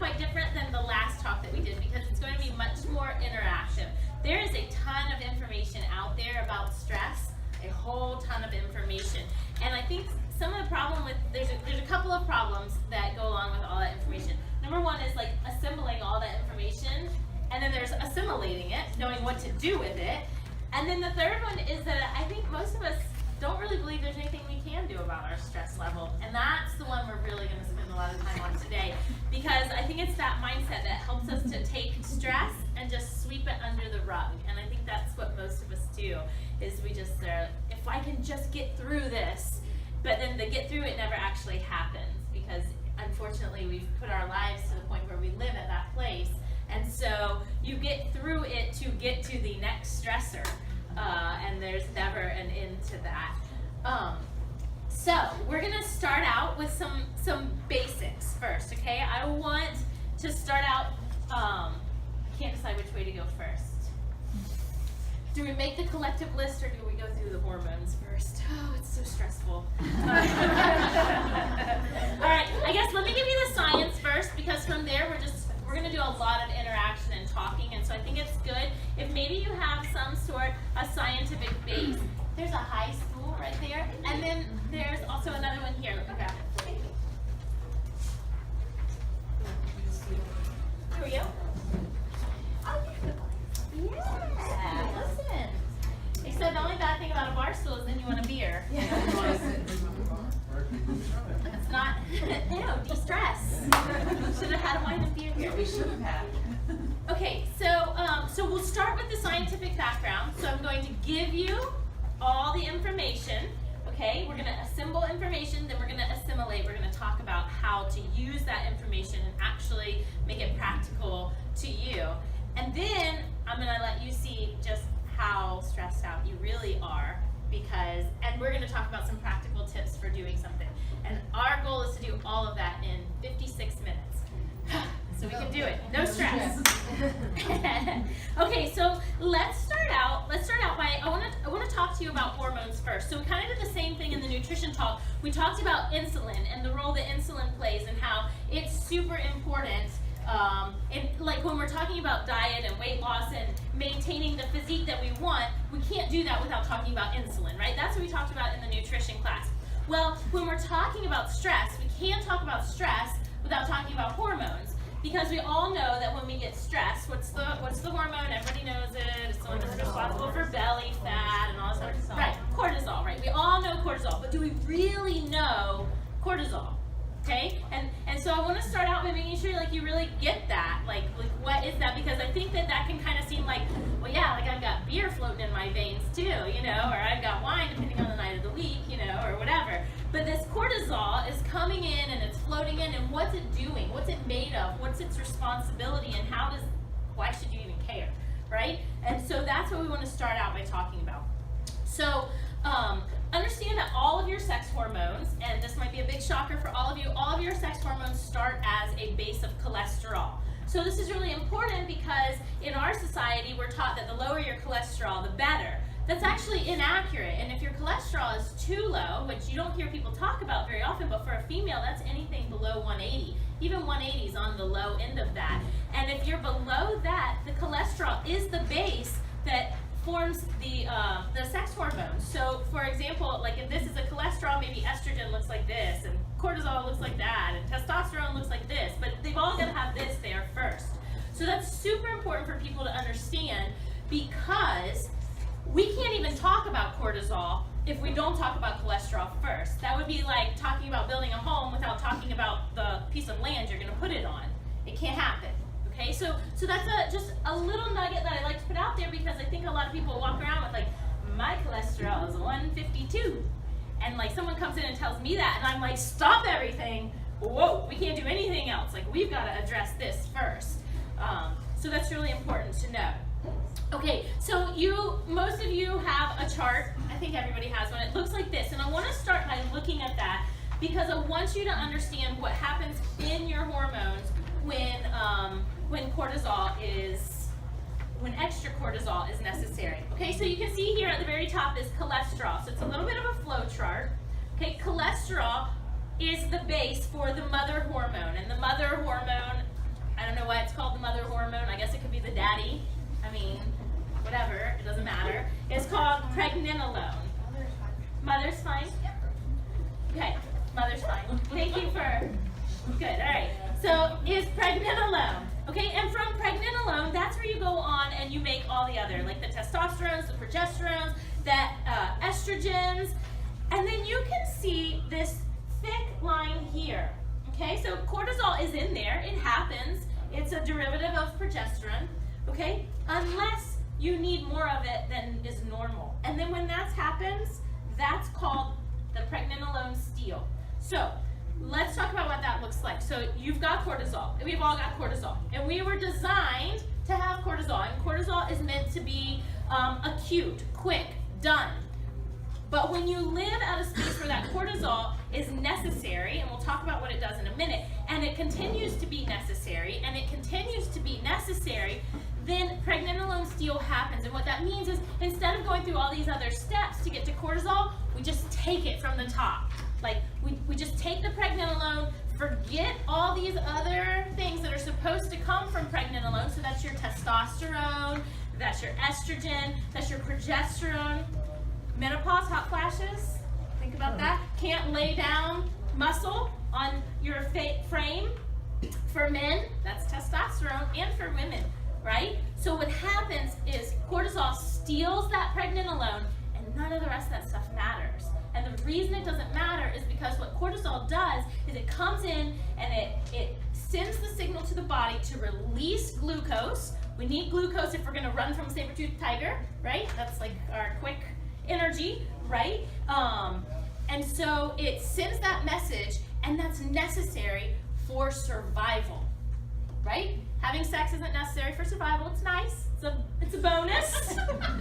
quite different than the last talk that we did because it's going to be much more interactive. There is a ton of information out there about stress, a whole ton of information. And I think some of the problem with, there's a couple of problems that go along with all that information. Number one is like assimilating all that information, and then there's assimilating it, knowing what to do with it. And then the third one is that I think most of us don't really believe there's anything we can do about our stress level. And that's the one we're really going to spend a lot of time on today, because I think it's that mindset that helps us to take stress and just sweep it under the rug. And I think that's what most of us do, is we just, if I can just get through this, but then the get through it never actually happens, because unfortunately we've put our lives to the point where we live at that place. And so you get through it to get to the next stressor, and there's never an end to that. So we're gonna start out with some basics first, okay? I want to start out, can't decide which way to go first. Do we make the collective list or do we go through the hormones first? Oh, it's so stressful. All right, I guess let me give you the science first, because from there we're going to do a lot of interaction and talking, and so I think it's good if maybe you have some sort of scientific base. There's a high stool right there, and then there's also another one here. Let me grab it for you. Here we go. Yeah, listen. Except the only bad thing about a bar stool is then you want a beer. It's not, de-stress. Should have had a wine and beer here. We should have had. Okay, so we'll start with the scientific background. So I'm going to give you all the information. Okay, we're going to assemble information, then we're going to assimilate. We're going to talk about how to use that information and actually make it practical to you. And then I'm going to let you see just how stressed out you really are, and we're going to talk about some practical tips for doing something. And our goal is to do all of that in 56 minutes. So we can do it. No stress. Okay, so let's start out by, I want to talk to you about hormones first. So we kind of did the same thing in the nutrition talk. We talked about insulin and the role that insulin plays and how it's super important. And like when we're talking about diet and weight loss and maintaining the physique that we want, we can't do that without talking about insulin, right? That's what we talked about in the nutrition class. Well, when we're talking about stress, we can't talk about stress without talking about hormones, because we all know that when we get stressed, what's the hormone? Everybody knows it. It's the one that's responsible for belly fat and all this other stuff. Right, cortisol, right? We all know cortisol, but do we really know cortisol? Okay, and so I want to start out by making sure like you really get that, like what is that? Because I think that can kind of seem like, well, yeah, like I've got beer floating in my veins too, or I've got wine depending on the night of the week, or whatever. But this cortisol is coming in and it's floating in, and what's it doing? What's it made of? What's its responsibility? And why should you even care, right? And so that's what we want to start out by talking about. So understand that all of your sex hormones, and this might be a big shocker for all of your sex hormones start as a base of cholesterol. So this is really important because in our society we're taught that the lower your cholesterol, the better. That's actually inaccurate, and if your cholesterol is too low, which you don't hear people talk about very often, but for a female that's anything below 180. Even 180 is on the low end of that. And if you're below that, the cholesterol is the base that forms the sex hormones. So for example, like if this is a cholesterol, maybe estrogen looks like this, and cortisol looks like that, and testosterone looks like this, but they've all got to have this there first. So that's super important for people to understand, because we can't even talk about cortisol if we don't talk about cholesterol first. That would be like talking about building a home without talking about the piece of land you're going to put it on. It can't happen. Okay, so that's just a little nugget that I like to put out there, because I think a lot of people walk around with like, my cholesterol is 152, and like someone comes in and tells me that, and I'm like, stop everything, whoa, we can't do anything else, like we've got to address this first. So that's really important to know. Okay, so most of you have a chart. I think everybody has one. It looks like this, and I want to start by looking at that, because I want you to understand what happens in your hormones when extra cortisol is necessary. Okay, so you can see here at the very top is cholesterol. So it's a little bit of a flow chart. Okay, cholesterol is the base for the mother hormone, and the mother hormone I don't know why it's called the mother hormone. I guess it could be the daddy. I mean, whatever, it doesn't matter. It's called pregnenolone. Mother's fine? Okay, mother's fine. Thank you for, good, all right. So is pregnenolone, okay? And from pregnenolone, that's where you go on and you make all the other, like the testosterones, the progesterones, the estrogens, and then you can see this thick line here, okay? So cortisol is in there, it happens. It's a derivative of progesterone, okay? Unless you need more of it than is normal. And then when that happens, that's called the pregnenolone steal. So let's talk about what that looks like. So you've got cortisol. We've all got cortisol. And we were designed to have cortisol. And cortisol is meant to be acute, quick, done. But when you live at a space where that cortisol is necessary, and we'll talk about what it does in a minute, and it continues to be necessary, and it continues to be necessary, then pregnenolone steal happens. And what that means is instead of going through all these other steps to get to cortisol, we just take it from the top. Like we just take the pregnenolone, forget all these other things that are supposed to come from pregnenolone. So that's your testosterone, that's your estrogen, that's your progesterone. Menopause, hot flashes, think about that. Can't lay down muscle on your frame. For men, that's testosterone, and for women, right? So what happens is cortisol steals that pregnenolone, and none of the rest of that stuff matters. And the reason it doesn't matter is because what cortisol does is it comes in and it sends the signal to the body to release glucose. We need glucose if we're gonna run from a saber-toothed tiger, right? That's like our quick energy, right? And so it sends that message, and that's necessary for survival, right? Having sex isn't necessary for survival. It's nice. It's a bonus,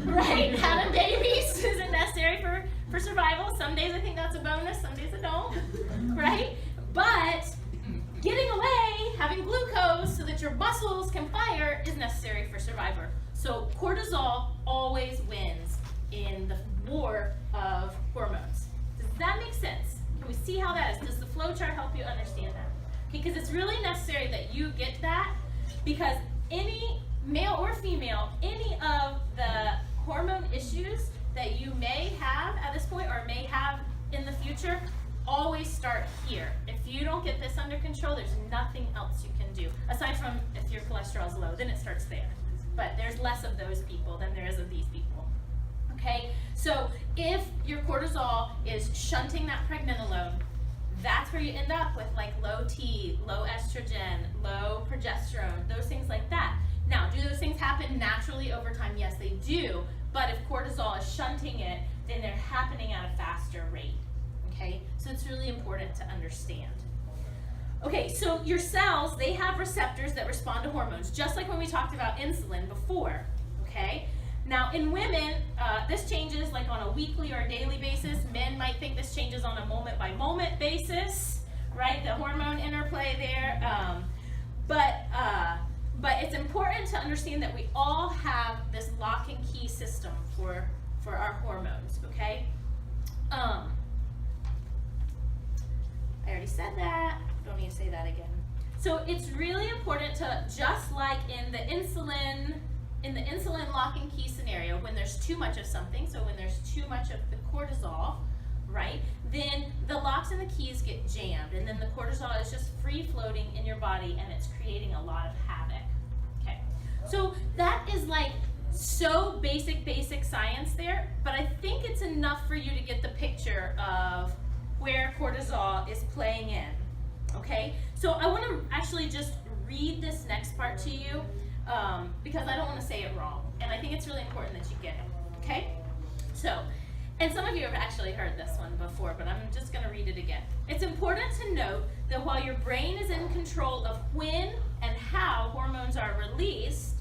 right? Having babies isn't necessary for survival. Some days I think that's a bonus. Some days I don't, right? But getting away, having glucose so that your muscles can fire is necessary for survival. So cortisol always wins in the war of hormones. Does that make sense? Can we see how that is? Does the flow chart help you understand that? Okay, because it's really necessary that you get that, because any male or female, any of the hormone issues that you may have at this point or may have in the future always start here. If you don't get this under control, there's nothing else you can do. Aside from if your cholesterol is low, then it starts there. But there's less of those people than there is of these people. Okay, so if your cortisol is shunting that pregnenolone, that's where you end up with like low T, low estrogen, low progesterone, those things like that. Now, do those things happen naturally over time? Yes, they do. But if cortisol is shunting it, then they're happening at a faster rate. Okay, so it's really important to understand. Okay, so your cells, they have receptors that respond to hormones, just like when we talked about insulin before. Okay. Now in women, this changes like on a weekly or a daily basis. Men might think this changes on a moment by moment basis, right? The hormone interplay there. But it's important to understand that we all have this lock and key system for our hormones, okay? I already said that, don't need to say that again. So it's really important to, just like in the insulin lock and key scenario, when there's too much of something, so when there's too much of the cortisol, right, then the locks and the keys get jammed, and then the cortisol is just free floating in your body, and it's creating a lot of havoc. Okay, so that is like so basic science there, but I think it's enough for you to get the picture of where cortisol is playing in. Okay, so I want to actually just read this next part to you, because I don't want to say it wrong, and I think it's really important that you get it, okay? So, and some of you have actually heard this one before, but I'm just going to read it again. It's important to note that while your brain is in control of when and how hormones are released,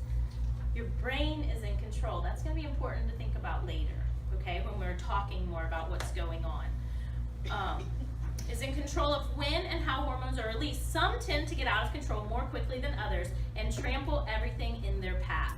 your brain is in control. That's going to be important to think about later, okay, when we're talking more about what's going on. Is in control of when and how hormones are released. Some tend to get out of control more quickly than others and trample everything in their path.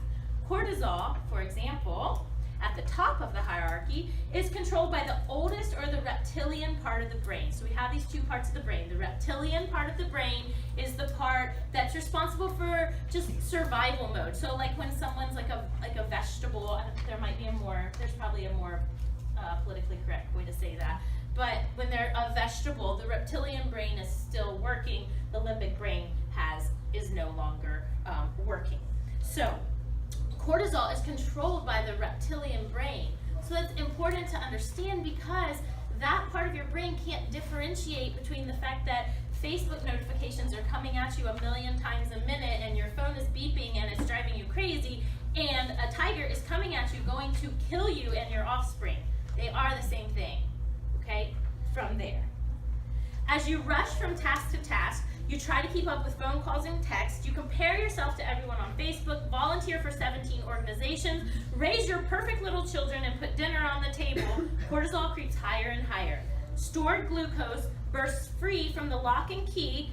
Cortisol, for example, at the top of the hierarchy is controlled by the oldest, or the reptilian part of the brain. So we have these two parts of the brain. The reptilian part of the brain is the part that's responsible for just survival mode. So like when someone's like a vegetable, there's probably a more politically correct way to say that. But when they're a vegetable, the reptilian brain is still working. The limbic brain is no longer working. So cortisol is controlled by the reptilian brain. So that's important to understand, because that part of your brain can't differentiate between the fact that Facebook notifications are coming at you 1,000,000 times a minute and your phone is beeping and it's driving you crazy, and a tiger is coming at you going to kill you and your offspring. They are the same thing, okay, from there. As you rush from task to task, you try to keep up with phone calls and texts, you compare yourself to everyone on Facebook, volunteer for 17 organizations, raise your perfect little children, and put dinner on the table. Cortisol creeps higher and higher. Stored glucose bursts free from the lock and key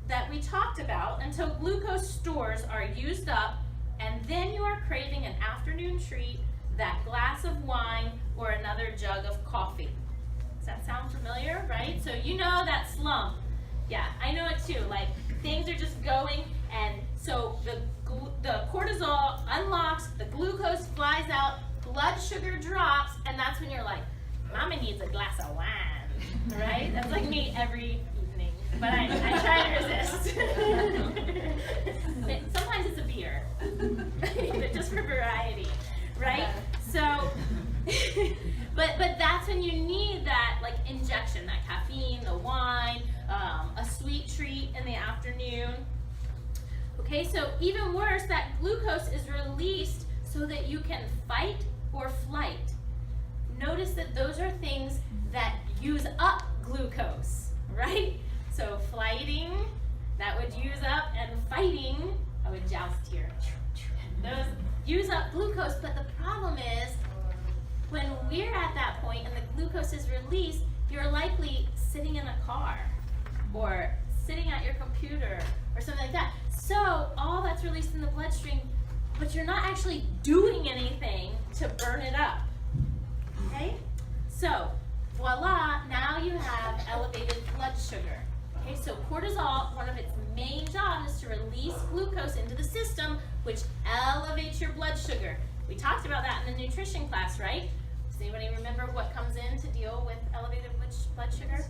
that we talked about until glucose stores are used up, and then you are craving an afternoon treat, that glass of wine or another jug of coffee. Does that sound familiar, right? So you know that slump. Yeah, I know it too. Like things are just going, and so the cortisol unlocks, the glucose flies out, blood sugar drops, and that's when you're like, Mama needs a glass of wine, right? That's like me every evening, but I try to resist. Sometimes it's a beer, but just for variety, right? So, but that's when you need that like injection, that caffeine, the wine, a sweet treat in the afternoon. Okay, so even worse, that glucose is released so that you can fight or flight. Notice that those are things that use up glucose, right? So flighting, that would use up, and fighting, I would joust here. Those use up glucose, but the problem is when we're at that point and the glucose is released, you're likely sitting in a car or sitting at your computer or something like that. So all that's released in the bloodstream, but you're not actually doing anything to burn it up. Okay? So, voila, now you have elevated blood sugar. Okay, so cortisol, one of its main jobs is to release glucose into the system, which elevates your blood sugar. We talked about that in the nutrition class, right? Does anybody remember what comes in to deal with elevated blood sugar?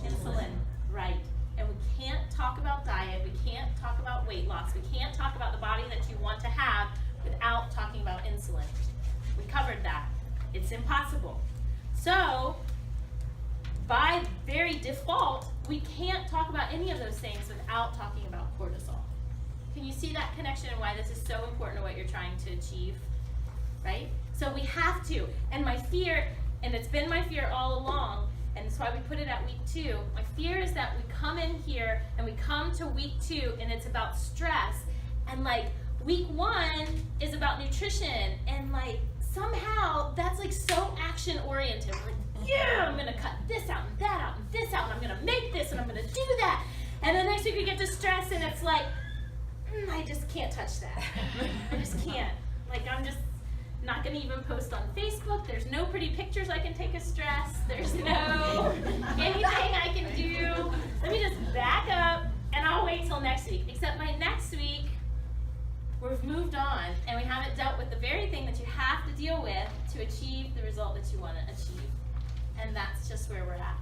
Insulin, right. And we can't talk about diet, we can't talk about weight loss, we can't talk about the body that you want to have without talking about insulin. We covered that. It's impossible. So, by very default, we can't talk about any of those things without talking about cortisol. Can you see that connection and why this is so important to what you're trying to achieve? Right? So we have to. And my fear, and it's been my fear all along, and that's why we put it at week 2. My fear is that we come in here and we come to week 2 and it's about stress, and like week 1 is about nutrition, and like somehow that's like so action oriented. Like, yeah, I'm gonna cut this out and that out and this out, and I'm gonna make this and I'm gonna do that. And then next week we get to stress and it's like, I just can't touch that. I just can't. Like I'm just not gonna even post on Facebook. There's no pretty pictures I can take of stress. There's no anything I can do. Let me just back up and I'll wait till next week. Except by next week, we've moved on and we haven't dealt with the very thing that you have to deal with to achieve the result that you want to achieve. And that's just where we're at.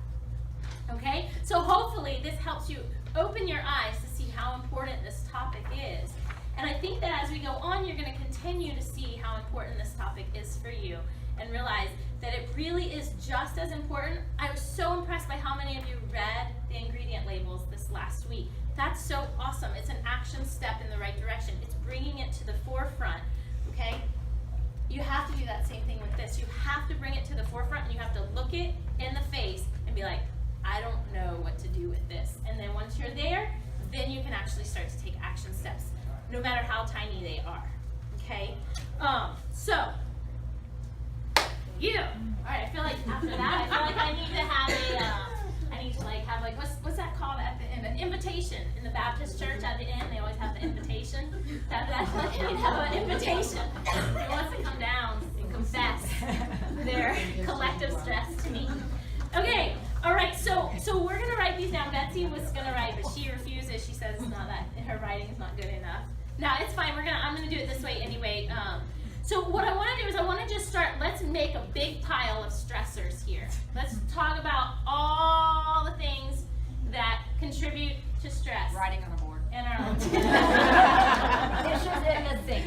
Okay? So hopefully this helps you open your eyes to see how important this topic is. And I think that as we go on, you're going to continue to see how important this topic is for you and realize that it really is just as important. I was so impressed by how many of you read the ingredient labels this last week. That's so awesome. It's an action step in the right direction. It's bringing it to the forefront, okay? You have to do that same thing with this. You have to bring it to the forefront and you have to look it in the face and be like, I don't know what to do with this. And then once you're there, then you can actually start to take action steps, no matter how tiny they are, okay? So, you. All right, I feel like after that, I feel like I need to have what's that called at the end? An invitation. In the Baptist church at the end, they always have the invitation. That's like, I need to have an invitation. Who wants to come down and confess their collective stress to me. Okay, all right, so we're going to write these down. Betsy was going to write, but she refuses. She says it's not that, her writing is not good enough. No, it's fine. I'm going to do it this way anyway. So what I want to do is I want to just start, let's make a big pile of stressors here. Let's talk about all the things that contribute to stress. Writing on a board. And our own. Dishes in the sink.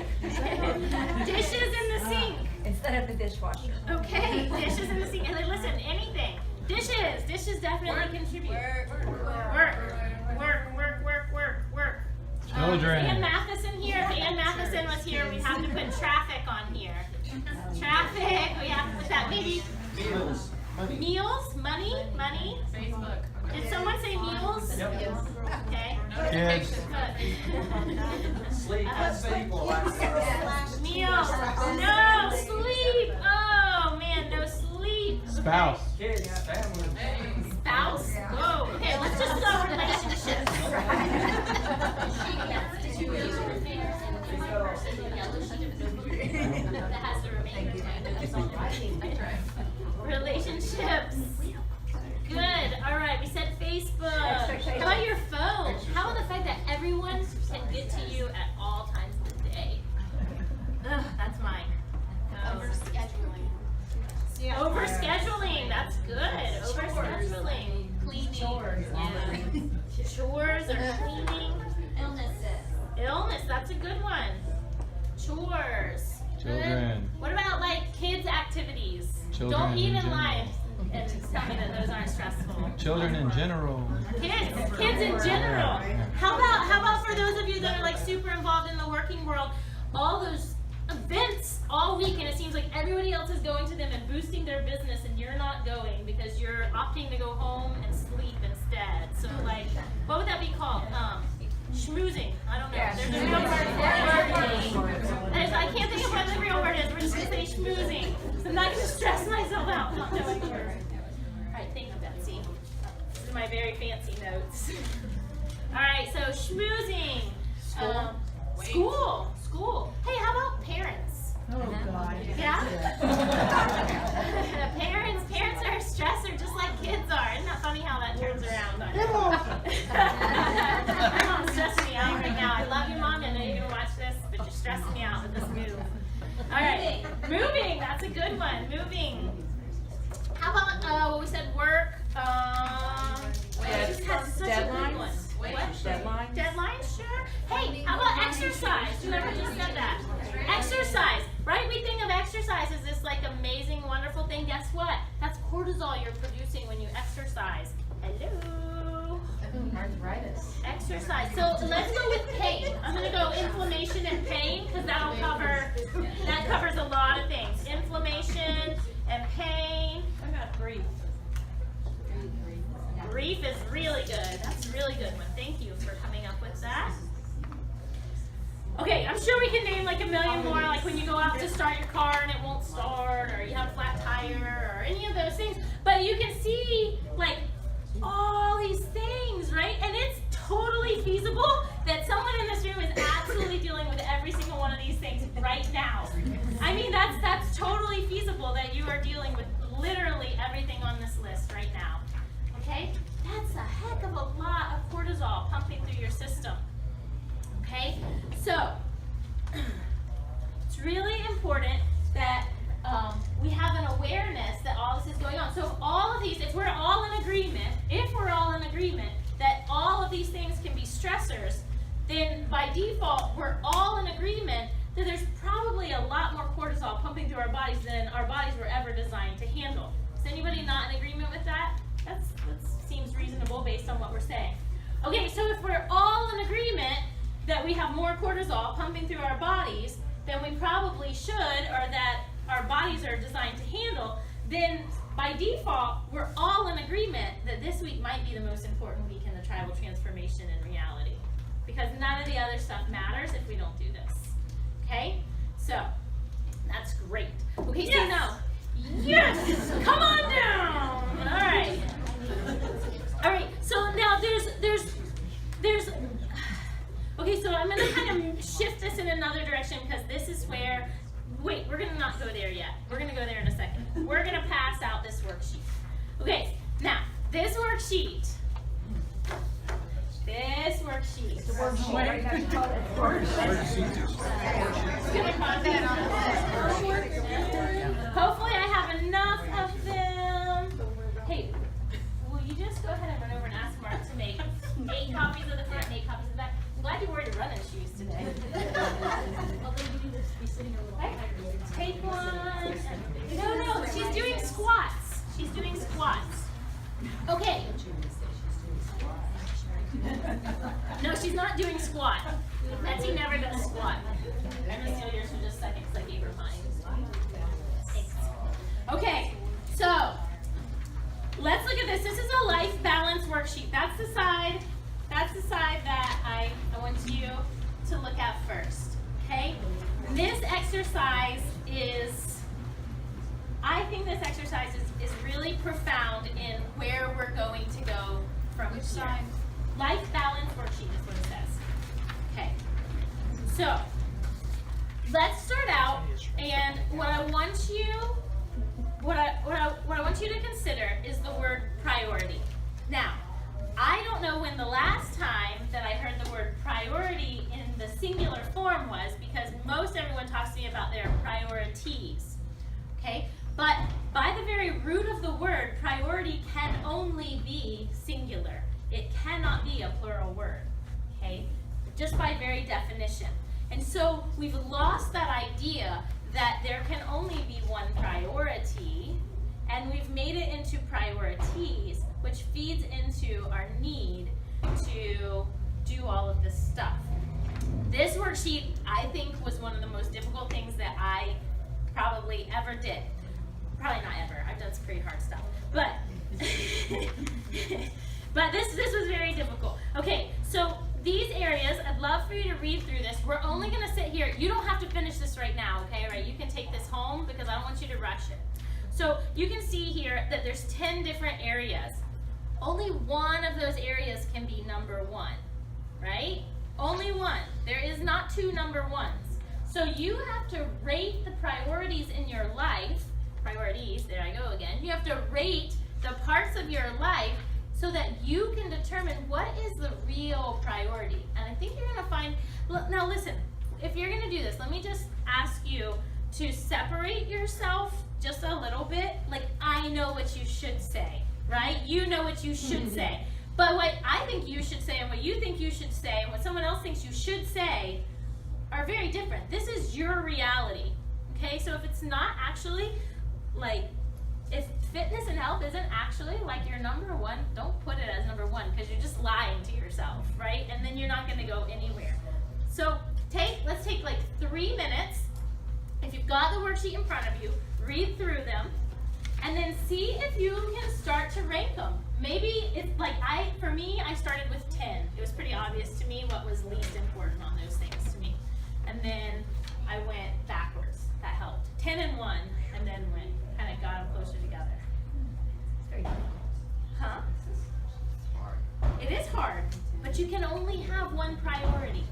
Dishes in the sink. Instead of the dishwasher. Okay, dishes in the sink. And then listen, anything. Dishes definitely contribute. Work. Children. Ann Matheson here. If Ann Matheson was here, we'd have to put traffic on here. Traffic. We have to put that. Maybe meals, money. Facebook. Did someone say meals? Yep. Okay. Kids. Sleep. Meals. No sleep. Oh man, no sleep. Spouse. Kids. Family. Spouse. Whoa. Okay, let's just go relationships. That has the remainder. Relationships. Good. All right. We said Facebook. How about your phone? How about the fact that everyone can get to you at all times of the day? Ugh, that's mine. Overscheduling. Overscheduling. That's good. Overscheduling. Cleaning. Chores. Yeah. Chores or cleaning. Illness. That's a good one. Chores. Children. Good. What about like kids' activities? Children Don't in even general. lie and tell me that those aren't stressful. Children in general. Kids in general. How about for those of you that are like super involved in the working world, all those events all week, and it seems like everybody else is going to them and boosting their business, and you're not going because you're opting to go home and sleep instead. So like, what would that be called? Schmoozing. I don't know. There's a real word for it. I can't think of what the real word is. We're just going to say schmoozing. So I'm not going to stress myself out not knowing the word. All right, thank you, Betsy. These are my very fancy notes. All right, so schmoozing. School. Hey, how about parents? Oh, God. Yeah? Parents are a stressor just like kids are. Isn't that funny how that turns around? My mom's stressing me out right now. I love you, Mom. I know you're going to watch this, but you're stressing me out with this move. All right. Moving. That's a good one. Moving. How about what we said, work? Just had such a good one. What? Deadlines, sure. Hey, how about exercise? Whoever just said that. Exercise, right? We think of exercise as this like amazing, wonderful thing. Guess what? That's cortisol you're producing when you exercise. Hello. Arthritis. Exercise. So let's go with pain. I'm going to go inflammation and pain because that covers a lot of things. Inflammation and pain. What about grief? Grief is really good. That's a really good one. Thank you for coming up with that. Okay, I'm sure we can name like a million more, like when you go out to start your car and it won't start, or you have a flat tire, or any of those things. But you can see like all these things, right? And it's totally feasible that someone in this room is absolutely dealing with every single one of these things right now. I mean, that's totally feasible that you are dealing with literally everything on this list right now. Okay? That's a heck of a lot of cortisol pumping through your system. Okay? So, it's really important that we have an awareness that all this is going on. So if we're all in agreement that all of these things can be stressors, then by default, we're all in agreement that there's probably a lot more cortisol pumping through our bodies than our bodies were ever designed to handle. Is anybody not in agreement with that? That seems reasonable based on what we're saying. Okay, so if we're all in agreement that we have more cortisol pumping through our bodies than we probably should, or that our bodies are designed to handle, then by default, we're all in agreement that this week might be the most important week in the tribal transformation in reality. Because none of the other stuff matters if we don't do this. Okay? So, that's great. Okay, so now, yes! Come on down! All right. All right, so now there's okay, so I'm going to kind of shift this in another direction because this is where wait, we're gonna not go there yet. We're gonna go there in a second. We're gonna pass out this worksheet. Okay, now, this worksheet. This worksheet. The worksheet, right? That's called it. Hopefully I have enough of them. Hey, will you just go ahead and run over and ask Mark to make 8 copies of the front and 8 copies of the back? I'm glad you wore your running shoes today. Right? Take one. No, she's doing squats. She's doing squats. Okay. No, she's not doing squat. Betsy never does squat. I'm gonna steal yours for just a second because I gave her mine. Thanks. Okay, so let's look at this. This is a life balance worksheet. That's the side that I want you to look at first. Okay? This exercise I think this exercise is really profound in where we're going to go from here. side? Life balance worksheet is what it says. Okay. So let's start out, and what I want you to consider is the word priority. Now, I don't know when the last time that I heard the word priority in the singular form was, because most everyone talks to me about their priorities. Okay? But by the very root of the word, priority can only be singular. It cannot be a plural word. Okay? Just by very definition. And so we've lost that idea that there can only be one priority, and we've made it into priorities, which feeds into our need to do all of this stuff. This worksheet, I think, was one of the most difficult things that I probably ever did. Probably not ever. I've done some pretty hard stuff. But but this was very difficult. Okay, so these areas, I'd love for you to read through this. We're only going to sit here. You don't have to finish this right now, okay? Right? You can take this home because I don't want you to rush it. So you can see here that there's 10 different areas. Only one of those areas can be number 1, right? Only one. There is not 2 number 1s. So you have to rate the priorities in your life. Priorities, there I go again. You have to rate the parts of your life so that you can determine what is the real priority. And I think you're going to find, now listen, if you're going to do this, let me just ask you to separate yourself just a little bit. Like, I know what you should say, right? You know what you should say. But what I think you should say and what you think you should say and what someone else thinks you should say are very different. This is your reality, okay? So if it's not actually, like, if fitness and health isn't actually like your number 1, don't put it as number 1 because you're just lying to yourself, right? And then you're not going to go anywhere. So let's take like 3 minutes. If you've got the worksheet in front of you, read through them, and then see if you can start to rank them. Maybe it's like for me, I started with 10. It was pretty obvious to me what was least important on those things to me. And then I went backwards. That helped. 10 and 1, and then kind of got them closer together. Huh? It is hard, but you can only have one priority.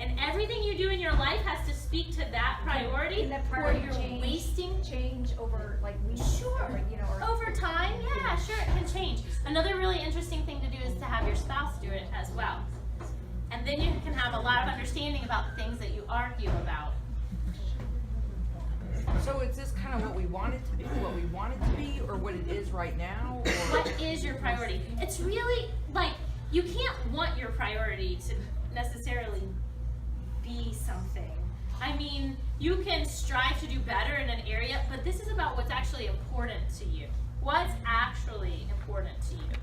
And everything you do in your life has to speak to that priority, Can that or priority you're wasting. change over like weeks? Sure. Or, you know, or Over time, yeah, sure, it can change. Another really interesting thing to do is to have your spouse do it as well. And then you can have a lot of understanding about the things that you argue about. So is this kind of what we want it to be, or what it is right now? Or? What is your priority? It's really like, you can't want your priority to necessarily be something. I mean, you can strive to do better in an area, but this is about what's actually important to you. What's actually important to you?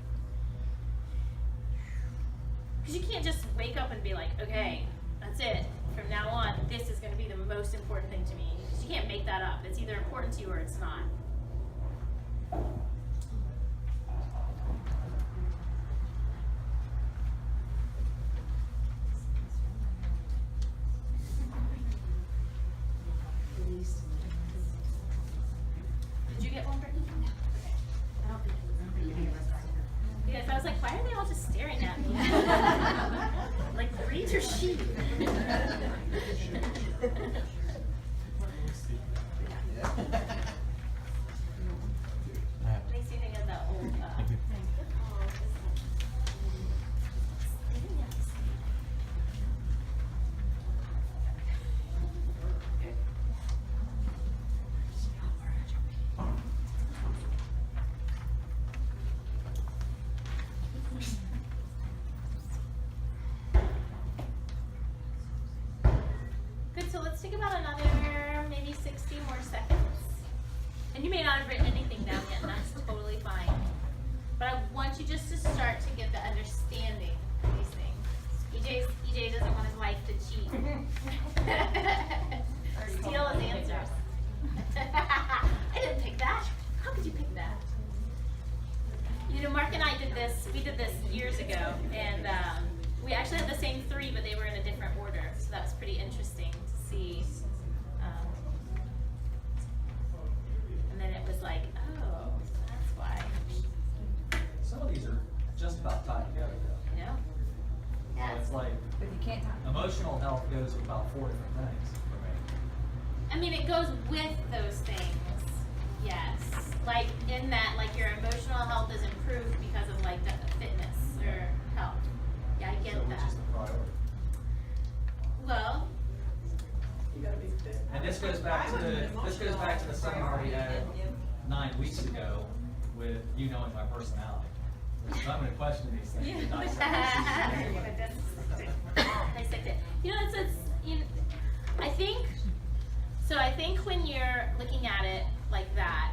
Because you can't just wake up and be like, okay, that's it. From now on, this is going to be the most important thing to me. You can't make that up. It's either important to you or it's not. Did you get one, Brittany? Okay. I don't think Yes, I was like, why are they all just staring at me? Like, read your sheet. about another maybe 60 more seconds. And you may not have written anything down yet, and that's totally fine. But I want you just to start to get the understanding of these things. EJ doesn't want his wife to cheat. Steal his answers. I didn't pick that. How could you pick that? You know, Mark and I did this. We did this years ago, and we actually had the same 3, but they were in a different order. So that was pretty interesting to see. And then it was like, oh, that's why. Some of these are just about tied together though. You know? So it's like But you can't talk. emotional health goes with about 4 different things for me. I mean, it goes with those things. Yes. Like in that, like your emotional health is improved because of like the fitness or health. Yeah, I get So that. which is the priority? Well, And this goes back to the seminar we had 9 weeks ago with you knowing my personality. So I'm going to question these things. and dissect these. dissect it. You know, I think when you're looking at it like that,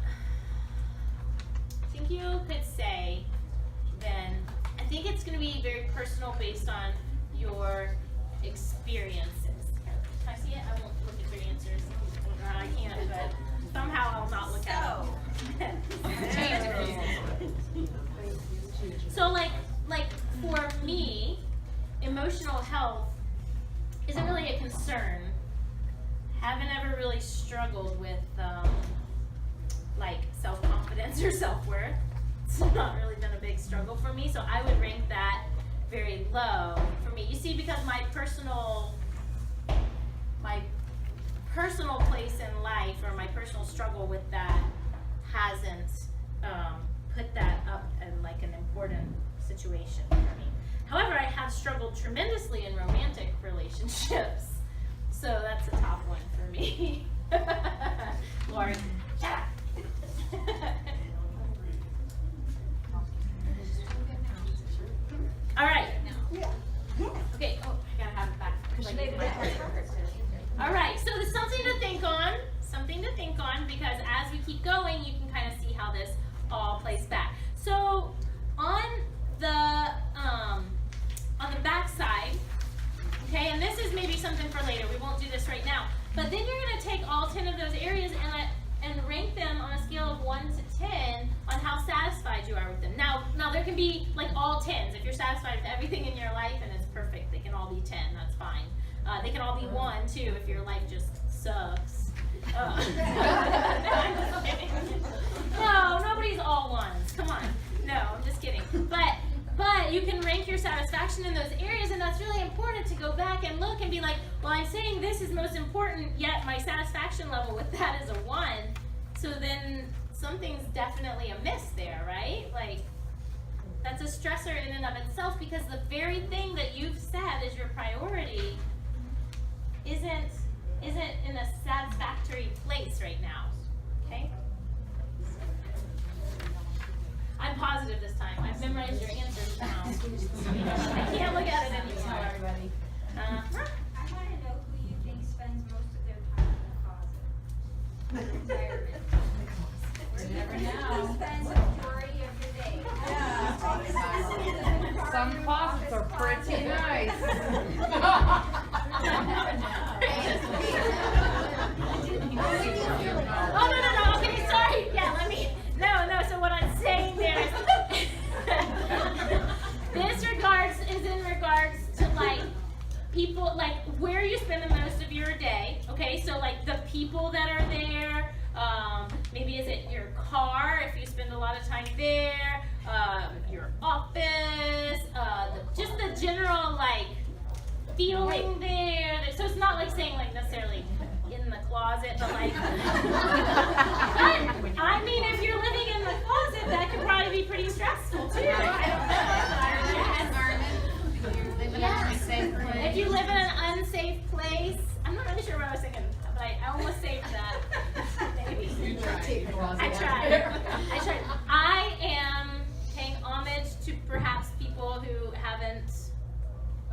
I think you could say then, I think it's going to be very personal based on your experiences. Can I see it? I won't look at your answers. I can't, but somehow I'll not look at them. So like for me, emotional health isn't really a concern. Haven't ever really struggled with like self-confidence or self-worth. It's not really been a big struggle for me, so I would rank that very low for me. You see, because my personal place in life or my personal struggle with that hasn't put that up in like an important situation for me. However, I have struggled tremendously in romantic relationships, so that's a top one for me. Lauren, shut up. All right. Okay. Oh, I gotta have it back. All right. So there's something to think on. Something to think on, because as we keep going, you can kind of see how this all plays back. So on the back side, okay, and this is maybe something for later. We won't do this right now. But then you're going to take all 10 of those areas and rank them on a scale of 1 to 10 on how satisfied you are with them. Now there can be like all 10s. If you're satisfied with everything in your life and it's perfect, they can all be 10. That's fine. They can all be 1 too if your life just sucks. No, I'm just kidding. No, nobody's all 1s. Come on. No, I'm just kidding. But you can rank your satisfaction in those areas, and that's really important to go back and look and be like, well, I'm saying this is most important, yet my satisfaction level with that is a 1. So then something's definitely amiss there, right? Like, that's a stressor in and of itself, because the very thing that you've said is your priority isn't in a satisfactory place right now. Okay? I'm positive this time. I've memorized your answers now. I can't look at it anymore. Everybody. I want to know who you think spends most of their time in the closet. Retirement. You never Who know. spends the majority of your day? Some closets are pretty nice. Oh, no. Okay, sorry. Yeah, no. So what I'm saying there is, this is in regards to like people, like where you spend the most of your day. Okay, so like the people that are there. Maybe is it your car if you spend a lot of time there, your office, just the general like feeling there. So it's not like saying like necessarily in the closet, but like, but I mean, if you're living in the closet, that could probably be pretty stressful too. If you live in an unsafe place, I'm not really sure what I was thinking, but I almost saved that. Maybe. I tried. I am paying homage to perhaps people who haven't.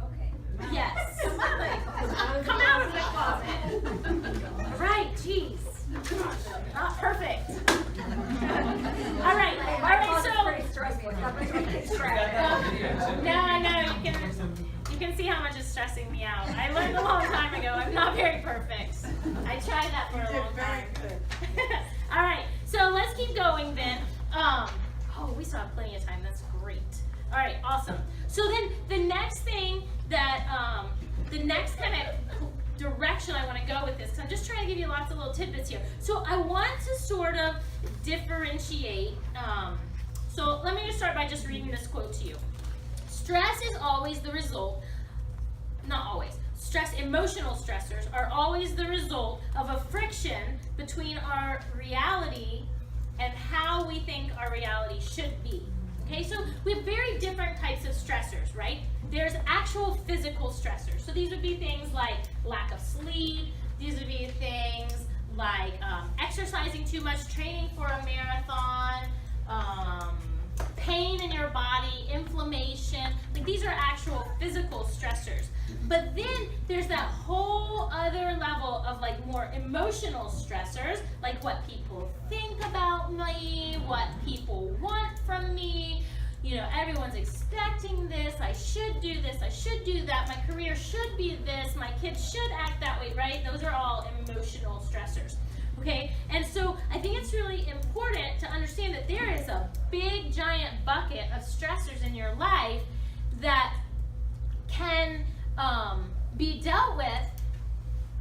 Okay. Yes. Come out of the closet. go. I'm not very perfect. I tried that for a long time. All right, so let's keep going then. Oh, we still have plenty of time. That's great. All right, awesome. So then the next thing that, the next kind of direction I want to go with this, because I'm just trying to give you lots of little tidbits here. So I want to sort of differentiate. So let me just start by just reading this quote to you. Stress is always the result, not always, emotional stressors are always the result of a friction between our reality and how we think our reality should be. Okay, so we have very different types of stressors, right? There's actual physical stressors. So these would be things like lack of sleep. These would be things like exercising too much, training for a marathon, pain in your body, inflammation. Like these are actual physical stressors. But then there's that whole other level of like more emotional stressors, like what people think about me, what people want from me. You know, everyone's expecting this, I should do this, I should do that, my career should be this, my kids should act that way, right? Those are all emotional stressors. Okay, and so I think it's really important to understand that there is a big giant bucket of stressors in your life that can be dealt with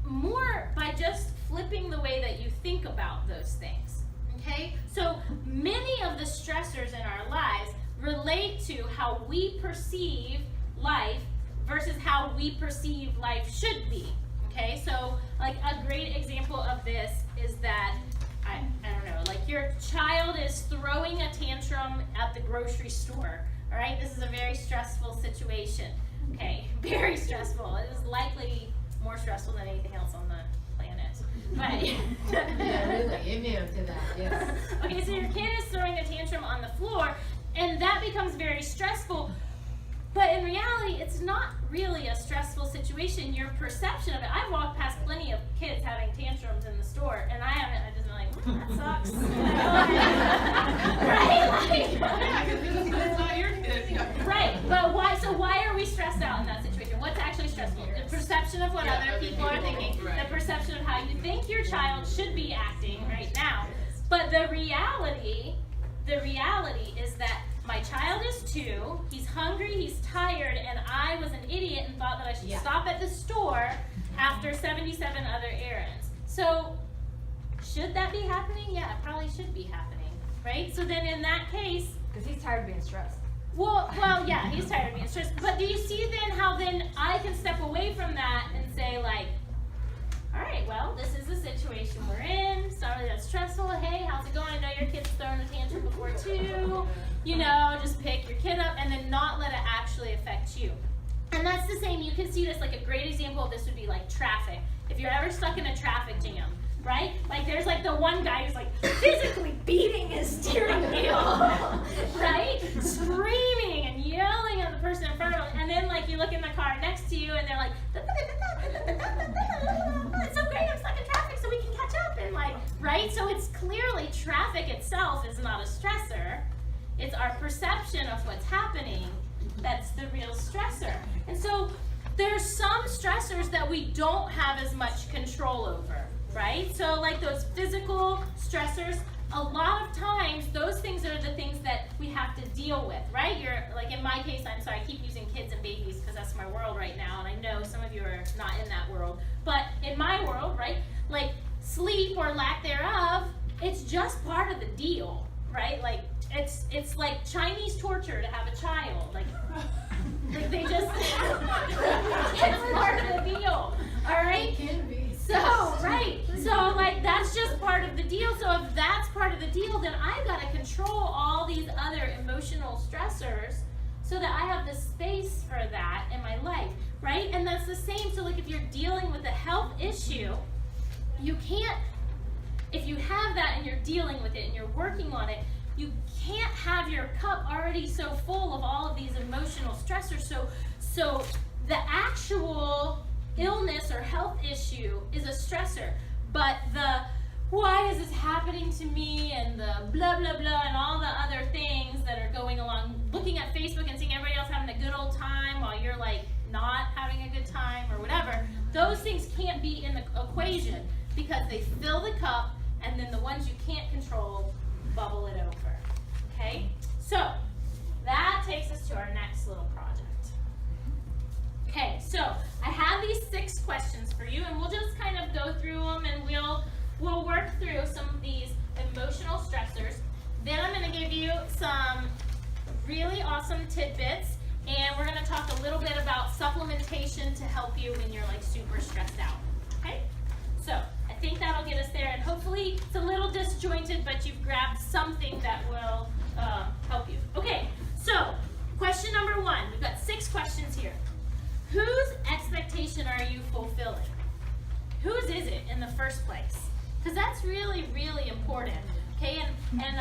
more by just flipping the way that you think about those things. Okay, so many of the stressors in our lives relate to how we perceive life versus how we perceive life should be. Okay, so like a great example of this is that, I don't know, like your child is throwing a tantrum at the grocery store, all right? This is a very stressful situation, okay? Very stressful. It is likely more stressful than anything else on the planet. But Yeah, really, amen to that, yes. okay, so your kid is throwing a tantrum on the floor, and that becomes very stressful. But in reality, it's not really a stressful situation. Your perception of it. I've walked past plenty of kids having tantrums in the store, and I haven't. I just been like, that sucks. Right? Like, That's not your kid. right. But why? So why are we stressed out in that situation? What's actually stressful? The perception of what other people are thinking. The perception of how you think your child should be acting right now. But the reality is that my child is 2, he's hungry, he's tired, and I was an idiot and thought that I should stop at the store after 77 other errands. So, should that be happening? Yeah, it probably should be happening, right? So then in that case... Because he's tired of being stressed. Well, yeah, he's tired of being stressed. But do you see then how then I can step away from that and say like, all right, well, this is the situation we're in. It's not really that stressful. Hey, how's it going? I know your kid's thrown a tantrum before too. You know, just pick your kid up and then not let it actually affect you. And that's the same. You can see this, like a great example of this would be like traffic. If you're ever stuck in a traffic jam, right? Like there's like the one guy who's like physically beating his steering wheel, right? Screaming and yelling at the person in front of him. And then like you look in the car next to you and they're like, it's so great, I'm stuck in traffic so we can catch up. And like, right? So it's clearly traffic itself is not a stressor. It's our perception of what's happening that's the real stressor. And so there's some stressors that we don't have as much control over, right? So like those physical stressors, a lot of times those things are the things that we have to deal with, right? You're like, in my case, I'm sorry, I keep using kids and babies because that's my world right now, and I know some of you are not in that world. But in my world, right, like sleep or lack thereof, it's just part of the deal, right? Like it's like Chinese torture to have a child. Like they just it's part of the deal. All right? It can be. So, right. So like that's just part of the deal. So if that's part of the deal, then I've got to control all these other emotional stressors so that I have the space for that in my life, right? And that's the same. So like if you're dealing with a health issue, you can't, if you have that and you're dealing with it and you're working on it, you can't have your cup already so full of all of these emotional stressors. So the actual illness or health issue is a stressor, but the why is this happening to me and the blah blah blah and all the other things that are going along, looking at Facebook and seeing everybody else having a good old time while you're like not having a good time or whatever, those things can't be in the equation because they fill the cup, and then the ones you can't control bubble it over. Okay? So that takes us to our next little project. Okay, so I have these 6 questions for you, and we'll just kind of go through them, and we'll work through some of these emotional stressors. Then I'm going to give you some really awesome tidbits, and we're going to talk a little bit about supplementation to help you when you're like super stressed out. Okay? So I think that'll get us there, and hopefully it's a little disjointed, but you've grabbed something that will help you. Okay, so question number 1. We've got 6 questions here. Whose expectation are you fulfilling? Whose is it in the first place? Because that's really, really important. Okay, and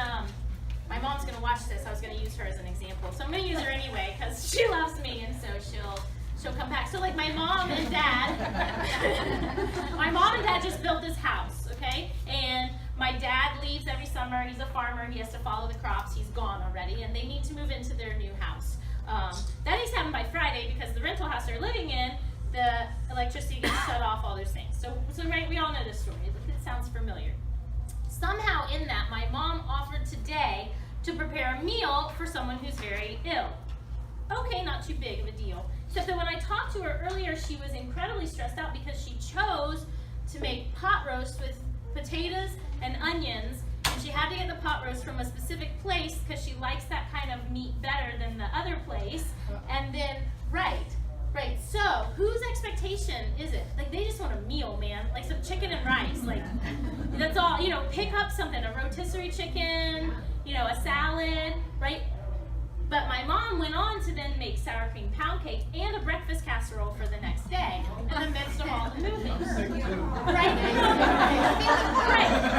my mom's going to watch this. I was going to use her as an example. So I'm going to use her anyway because she loves me, and so she'll come back. So like my mom and dad just built this house, okay? And my dad leaves every summer. He's a farmer. He has to follow the crops. He's gone already, and they need to move into their new house. That needs to happen by Friday because the rental house they're living in, the electricity gets shut off, all those things. So right, we all know this story. It sounds familiar. Somehow in that, my mom offered today to prepare a meal for someone who's very ill. Okay, not too big of a deal. Except that when I talked to her earlier, she was incredibly stressed out because she chose to make pot roast with potatoes and onions, and she had to get the pot roast from a specific place because she likes that kind of meat better than the other place. And then, right, so whose expectation is it? Like, they just want a meal, man, like some chicken and rice, like, that's all, pick up something, a rotisserie chicken, a salad, right? But my mom went on to then make sour cream pound cake and a breakfast casserole for the next day in the midst of all the moving. Right?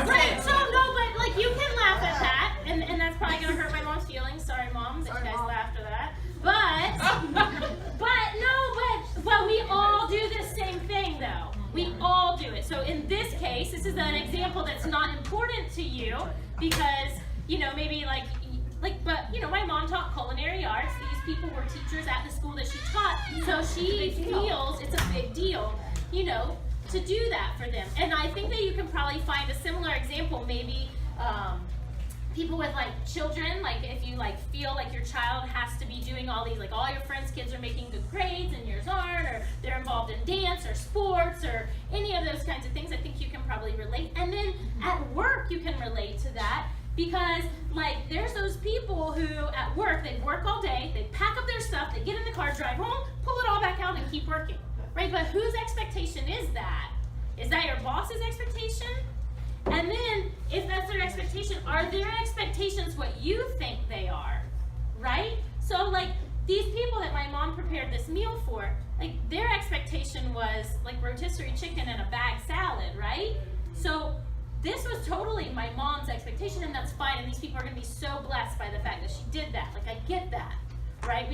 Right. So no, but like you can laugh at that, and that's probably gonna hurt my mom's feelings. Sorry, Mom, that you guys laughed at that. But we all do the same thing though. We all do it. So in this case, this is an example that's not important to you because maybe but my mom taught culinary arts. These people were teachers at the school that she taught, so she feels it's a big deal, to do that for them. And I think that you can probably find a similar example, maybe people with children, if you feel like your child has to be doing all these, all your friends' kids are making good grades and yours aren't, or they're involved in dance or sports or any of those kinds of things, I think you can probably relate. And then at work you can relate to that. Because, there's those people who, at work, they work all day, they pack up their stuff, they get in the car, drive home, pull it all back out, and keep working, right? But whose expectation is that? Is that your boss's expectation? And then, if that's their expectation, are their expectations what you think they are, right? So, these people that my mom prepared this meal for, their expectation was, rotisserie chicken and a bag salad, right? So, this was totally my mom's expectation, and that's fine, and these people are going to be so blessed by the fact that she did that. I get that, right?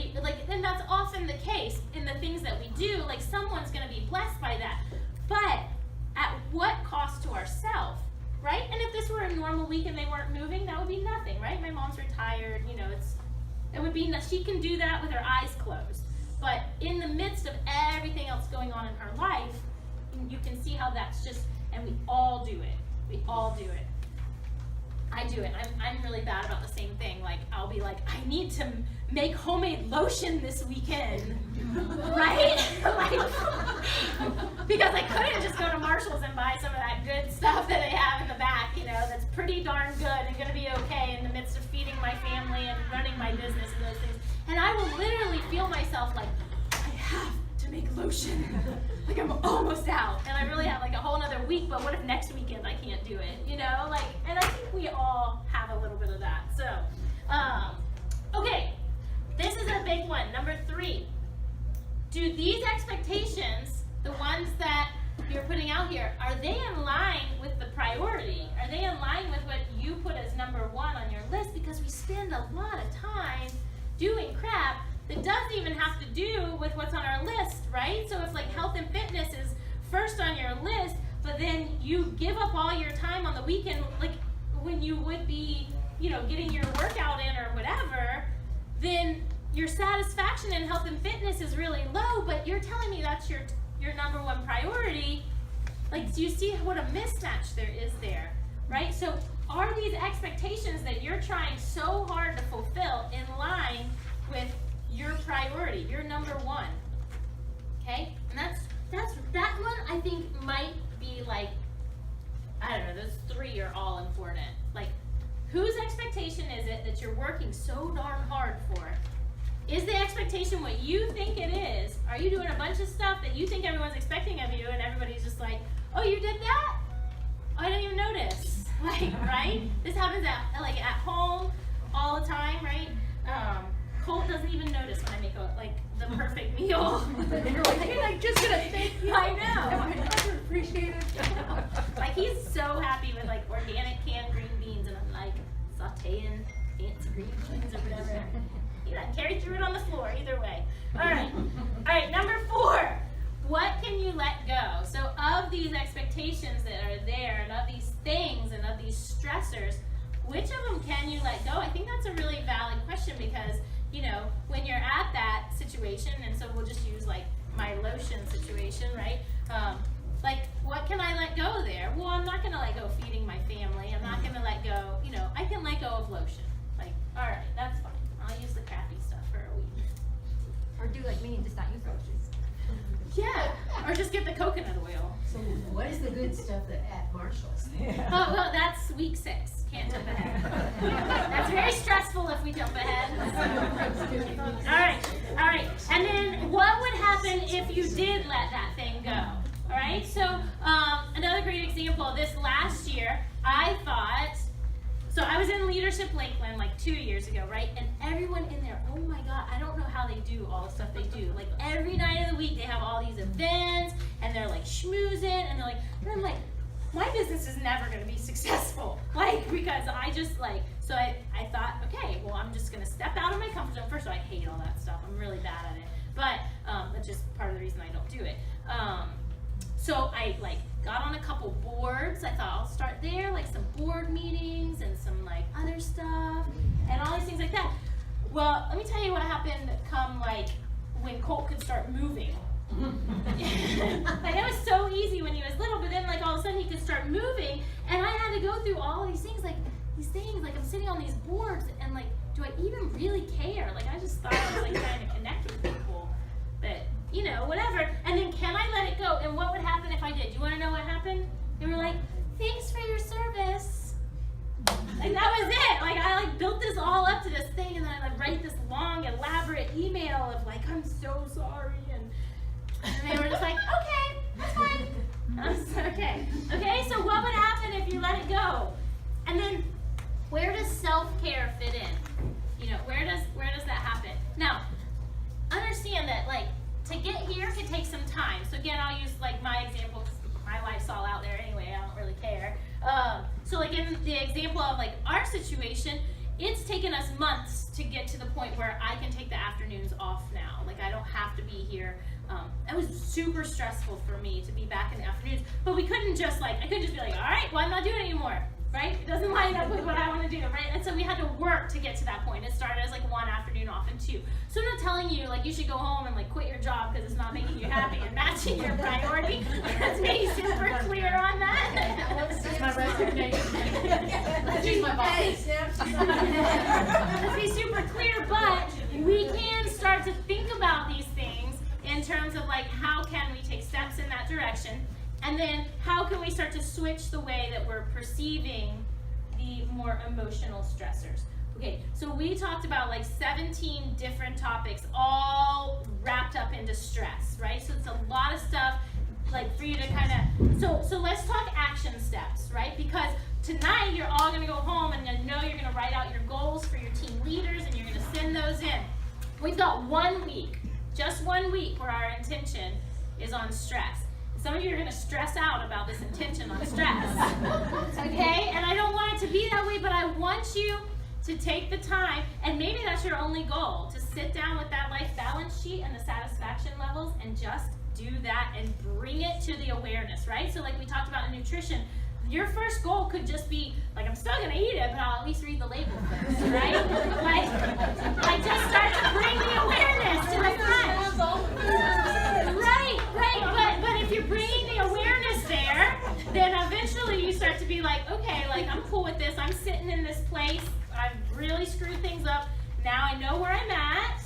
And that's often the case in the things that we do. Someone's going to be blessed by that. But at what cost to ourselves, right? And if this were a normal week and they weren't moving, that would be nothing, right? My mom's retired, it would be, she can do that with her eyes closed. But in the midst of everything else going on in her life, you can see how that's just, and we all do it. We all do it. I do it. I'm really bad about the same thing. I'll be I need to make homemade lotion this weekend, right? Because I couldn't just go to Marshall's and buy some of that good stuff that they have in the back, that's pretty darn good and going to be okay in the midst of feeding my family and running my business and those things. And I will literally feel myself I have to make lotion. I'm almost out, and I really have a whole another week, but what if next weekend I can't do it, and I think we all have a little bit of that. So, okay, this is a big one, number 3. Do these expectations, the ones that you're putting out here, are they in line with the priority? Are they in line with what you put as number 1 on your list? Because we spend a lot of time doing crap that doesn't even have to do with what's on our list, right? So if health and fitness is first on your list, but then you give up all your time on the weekend, when you would be, getting your workout in or whatever, then your satisfaction in health and fitness is really low, but you're telling me that's your number 1 priority, you see what a mismatch there is there, right? So are these expectations that you're trying so hard to fulfill in line with your priority, your number one? Okay, and that one I think might be like, I don't know, those three are all important. Like, whose expectation is it that you're working so darn hard for? Is the expectation what you think it is? Are you doing a bunch of stuff that you think everyone's expecting of you, and everybody's just like, oh, you did that? Oh, I didn't even notice. Like, right? This happens at home all the time, right? Colt doesn't even notice when I make the perfect meal. And you're like, hey, I'm just gonna thank you. I know. I appreciate it. Like, he's so happy with like organic canned green beans, and I'm like sauteing fancy green beans or whatever. He doesn't carry through it on the floor either way. All right, number 4. What can you let go? So of these expectations that are there, and of these things, and of these stressors, which of them can you let go? I think that's a really valid question, because when you're at that situation, and so we'll just use like my lotion situation, right? Like, what can I let go there? Well, I'm not gonna let go feeding my family. I'm not gonna let go, I can let go of lotion. Like, all right, that's fine. I'll use the crappy stuff for a week. Or do like me and just not use lotions. Yeah, or just get the coconut oil. So what is the good stuff at Marshall's? Oh, well, that's week 6. Can't jump ahead. That's very stressful if we jump ahead. All right. And then what would happen if you did let that thing go? All right, so another great example, this last year, so I was in Leadership Lakeland like 2 years ago, right? And everyone in there, oh my God, I don't know how they do all the stuff they do. Like, every night of the week, they have all these events, and they're like schmoozing, and I'm like, my business is never going to be successful. Like, because I just so I thought, okay, well, I'm just going to step out of my comfort zone. First of all, I hate all that stuff. I'm really bad at it. But that's just part of the reason I don't do it. So I got on a couple boards. I thought I'll start there, like some board meetings and some other stuff and all these things like that. Well, let me tell you what happened come when Colt could start moving. It was so easy when he was little, but then all of a sudden he could start moving, and I had to go through all these things, I'm sitting on these boards, and do I even really care? I just thought I was trying to connect with people, but whatever. And then can I let it go? And what would happen if I did? You want to know what happened? They were like, thanks for your service. And that was it. I built this all up to this thing, and then I write this long, elaborate email of I'm so sorry, and they were just like, okay, that's fine. I was okay. Okay, so what would happen if you let it go? And then where does self-care fit in? Where does that happen? Now, understand that to get here could take some time. So again, I'll use my example, because my life's all out there anyway, I don't really care. So in the example of our situation, it's taken us months to get to the point where I can take the afternoons off now. I don't have to be here. It was super stressful for me to be back in the afternoons, but we couldn't just I couldn't just be all right, well, I'm not doing it anymore, right? It doesn't line up with what I want to do, right? And so we had to work to get to that point. It started as one afternoon off and 2. So I'm not telling you you should go home and quit your job because it's not making you happy and matching your priority. Let's be super clear on that. That's my resignation. Let's use my boss. Let's be super clear, but we can start to think about these things in terms of how can we take steps in that direction, and then how can we start to switch the way that we're perceiving the more emotional stressors. Okay, so we talked about 17 different topics all wrapped up into stress, right? So it's a lot of stuff for you to so let's talk action steps, right? Because tonight you're all gonna go home and you're gonna write out your goals for your team leaders, and you're gonna send those in. We've got 1 week, just 1 week, where our intention is on stress. Some of you are going to stress out about this intention on stress, okay? And I don't want it to be that way, but I want you to take the time, and maybe that's your only goal, to sit down with that life balance sheet and the satisfaction levels and just do that and bring it to the awareness, right? So we talked about in nutrition, your first goal could just be, I'm still going to eat it, but I'll at least read the label first, right? Just start to bring the awareness to the front. Right, but if you're bringing the awareness there, start to be like, okay, like I'm cool with this. I'm sitting in this place. I've really screwed things up. Now I know where I'm at,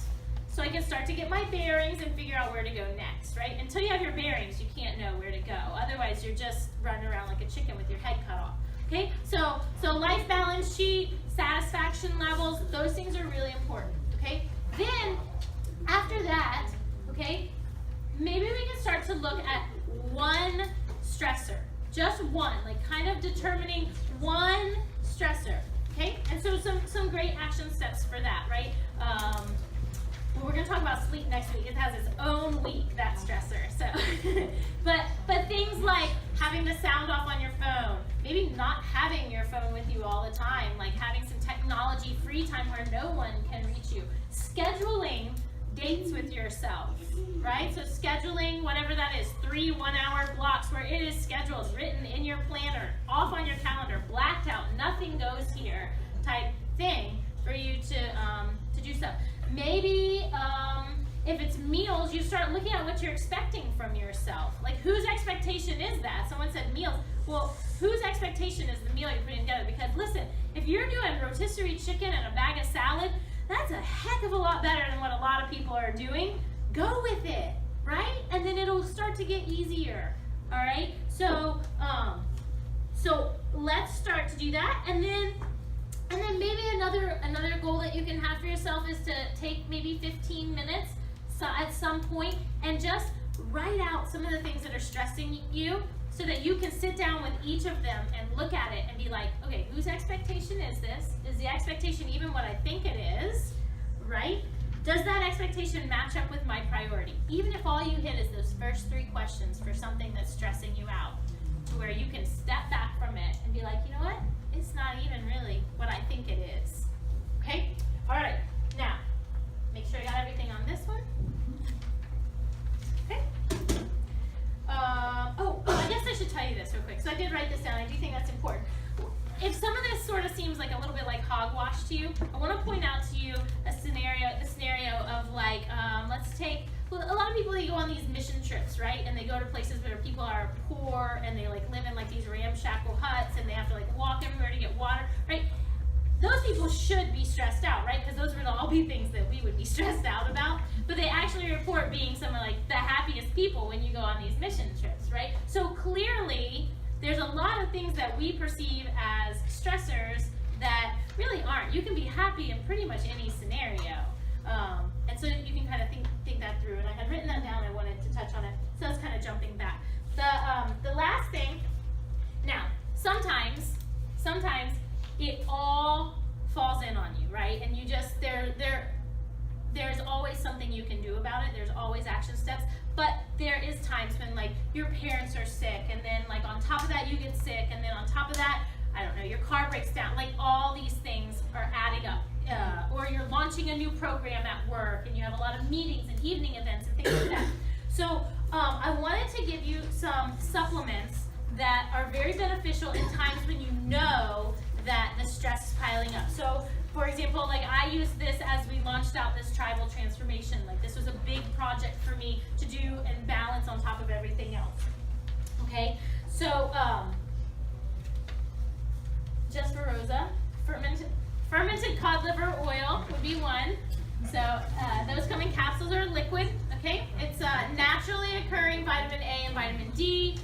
so I can start to get my bearings and figure out where to go next, right? Until you have your bearings, you can't know where to go. Otherwise, you're just running around like a chicken with your head cut off. Okay, so life balance sheet, satisfaction levels, those things are really important. Okay, then after that, okay, maybe we can start to look at one stressor, just one, like kind of determining one stressor. Okay, and so some great action steps for that, right? We're going to talk about sleep next week. It has its own week, that stressor. So, but things like having the sound off on your phone, maybe not having your phone with you all the time, like having some technology-free time where no one can reach you, scheduling dates with yourself, right? So scheduling whatever that is, 3 1-hour blocks where it is scheduled, written in your planner, off on your calendar, blacked out, nothing goes here type thing for you to do stuff. Maybe if it's meals, you start looking at what you're expecting from yourself. Like, whose expectation is that? Someone said meals. Well, whose expectation is the meal you're putting together? Because listen, if you're doing rotisserie chicken and a bag of salad, that's a heck of a lot better than what a lot of people are doing. Go with it, right? And then it'll start to get easier. All right. So let's start to do that, and then maybe another goal that you can have for yourself is to take maybe 15 minutes at some point and just write out some of the things that are stressing you so that you can sit down with each of them and look at it and be like, okay, whose expectation is this? Is the expectation even what I think it is, right? Does that expectation match up with my priority? Even if all you hit is those first 3 questions for something that's stressing you out, to where you can step back from it and be like, you know what? It's not even really what I think it is. Okay? All right. Now, make sure you got everything on this one. Okay? I guess I should tell you this real quick. So I did write this down. I do think that's important. If some of this sort of seems like a little bit like hogwash to you, I want to point out to you the scenario of like, let's take, well, a lot of people, they go on these mission trips, right? And they go to places where people are poor and they like live in like these ramshackle huts and they have to like walk everywhere to get water, right? Those people should be stressed out, right? Because those would all be things that we would be stressed out about. But they actually report being some of like the happiest people when you go on these mission trips, right? So clearly, there's a lot of things that we perceive as stressors that really aren't. You can be happy in pretty much any scenario. And so you can kind of think that through. And I had written that down. I wanted to touch on it. So that's kind of jumping back. The last thing, now, sometimes it all falls in on you, right? And you just, there's always something you can do about it. There's always action steps. But there is times when like your parents are sick, and then like on top of that you get sick, and then on top of that, I don't know, your car breaks down. Like all these things are adding up. Or you're launching a new program at work, and you have a lot of meetings and evening events and things like that. So I wanted to give you some supplements that are very beneficial in times when you know that the stress is piling up. So for example, like I used this as we launched out this tribal transformation. Like this was a big project for me to do and balance on top of everything else. Okay, so just for Rosa, fermented cod liver oil would be one. So those come in capsules or liquid. Okay, it's naturally occurring vitamin A and vitamin D.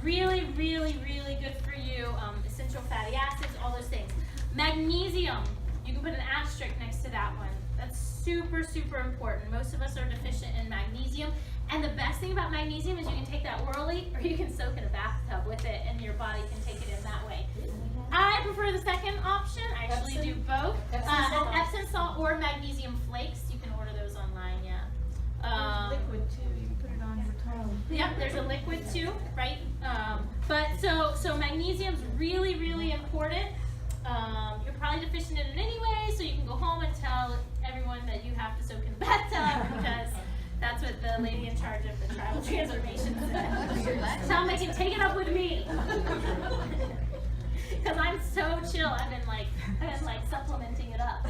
Really, really, really good for you. Essential fatty acids, all those things. Magnesium. You can put an asterisk next to that one. That's super, super important. Most of us are deficient in magnesium. And the best thing about magnesium is you can take that orally, or you can soak in a bathtub with it, and your body can take it in that way. I prefer the second option. I actually do both. Epsom salt or magnesium flakes. You can order those online, yeah. Liquid too, you can put it on your tongue. Yep, there's a liquid too, right? But so magnesium's really, really important. You're probably deficient in it anyway, so you can go home and tell everyone that you have to soak in the bathtub, because that's what the lady in charge of the tribal transformation said. Tell them they can take it up with me. Because I'm so chill, I've been like supplementing it up.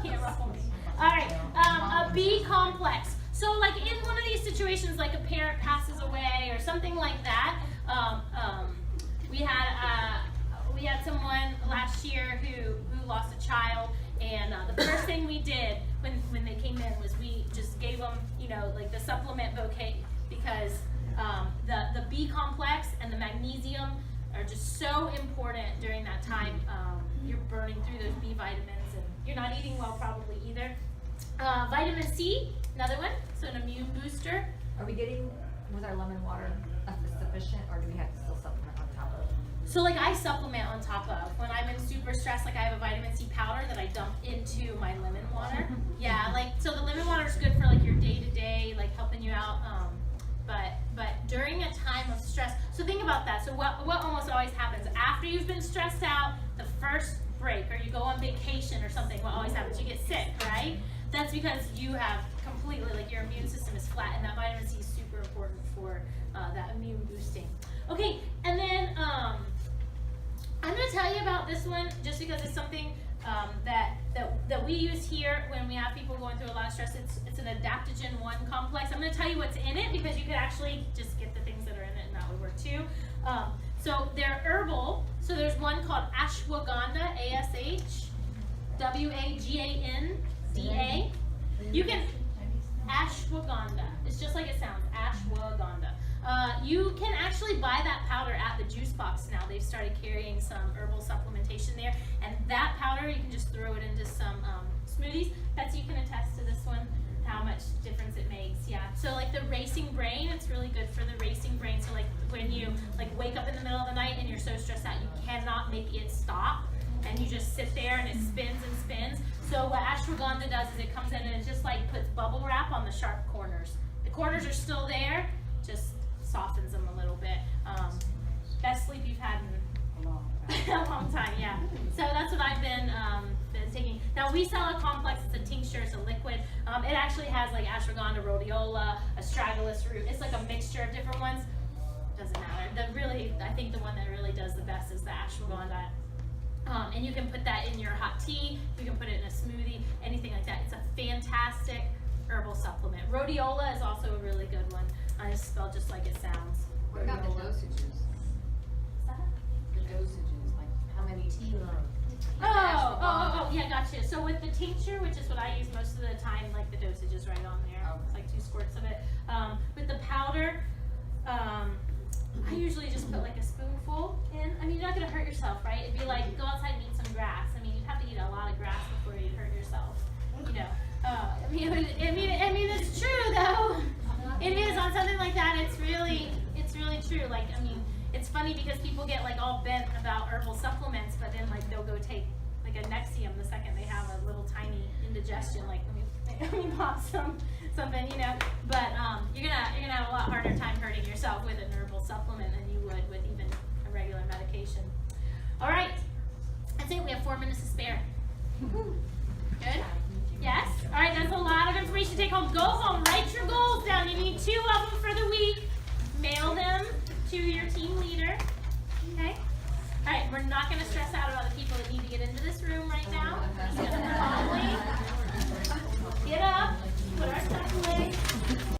Can't ruffle me. All right, a B complex. So like in one of these situations, like a parent passes away or something like that, we had we had someone last year who lost a child, and the first thing we did when they came in was we just gave them, you know, like the supplement bouquet, because the B complex and the magnesium are just so important during that time. You're burning through those B vitamins, and you're not eating well probably either. Vitamin C, another one, so an immune booster. Are we getting, was our lemon water sufficient, or do we have to still supplement on top of? So like I supplement on top of, when I'm in super stress, like I have a vitamin C powder that I dump into my lemon water. Yeah, like, so the lemon water is good for like your day to day, like helping you out. But during a time of stress, so think about that. So what almost always happens after you've been stressed out, the first break, or you go on vacation or something, what always happens? You get sick, right? That's because you have completely, like your immune system is flat, and that vitamin C is super important for that immune boosting. Okay, and then I'm going to tell you about this one just because it's something that we use here when we have people going through a lot of stress. It's an adaptogen 1 complex. I'm going to tell you what's in it because you could actually just get the things that are in it, and that would work too. So they're herbal. So there's one called ashwagandha, ASHWAGANDA. You can, ashwagandha. It's just like it sounds, ashwagandha. You can actually buy that powder at the juice box now. They've started carrying some herbal supplementation there, and that powder, you can just throw it into some smoothies. Betsy, you can attest to this one, how much difference it makes. Yeah, so like the racing brain, it's really good for the racing brain. So like when you like wake up in the middle of the night and you're so stressed out, you cannot make it stop, and you just sit there and it spins and spins. So what ashwagandha does is it comes in and it just like puts bubble wrap on the sharp corners. The corners are still there, just softens them a little bit. Best sleep you've had in a long time, yeah. So that's what I've been taking. Now we sell a complex, it's a tincture, it's a liquid. It actually has like ashwagandha, rhodiola, astragalus root. It's like a mixture of different ones. Doesn't matter. I think the one that really does the best is the ashwagandha. And you can put that in your hot tea, you can put it in a smoothie, anything like that. It's a fantastic herbal supplement. Rhodiola is also a really good one. It's spelled just like it sounds. What about the dosages? The dosages, like how many tea? Oh, yeah, gotcha. So with the tincture, which is what I use most of the time, like the dosage is right on there. Okay. It's like 2 squirts of it. With the powder, I usually just put like a spoonful in. I mean, you're not gonna hurt yourself, right? It'd be like, go outside and eat some grass. I mean, you'd have to eat a lot of grass before you'd hurt yourself, you know. I mean, it's true though. It is on something like that. It's really true. Like, I mean, it's funny because people get like all bent about herbal supplements, but then like they'll go take like a Nexium the second they have a little tiny indigestion. Like, let me pop something, you know. But you're gonna have a lot harder time hurting yourself with an herbal supplement than you would with even a regular medication. All right, that's it. We have 4 minutes to spare. Good. Yes? All right, that's a lot of information to take home. Go home, write your goals down. You need 2 of them for the week. Mail them to your team leader. Okay? All right, we're not going to stress out about the people that need to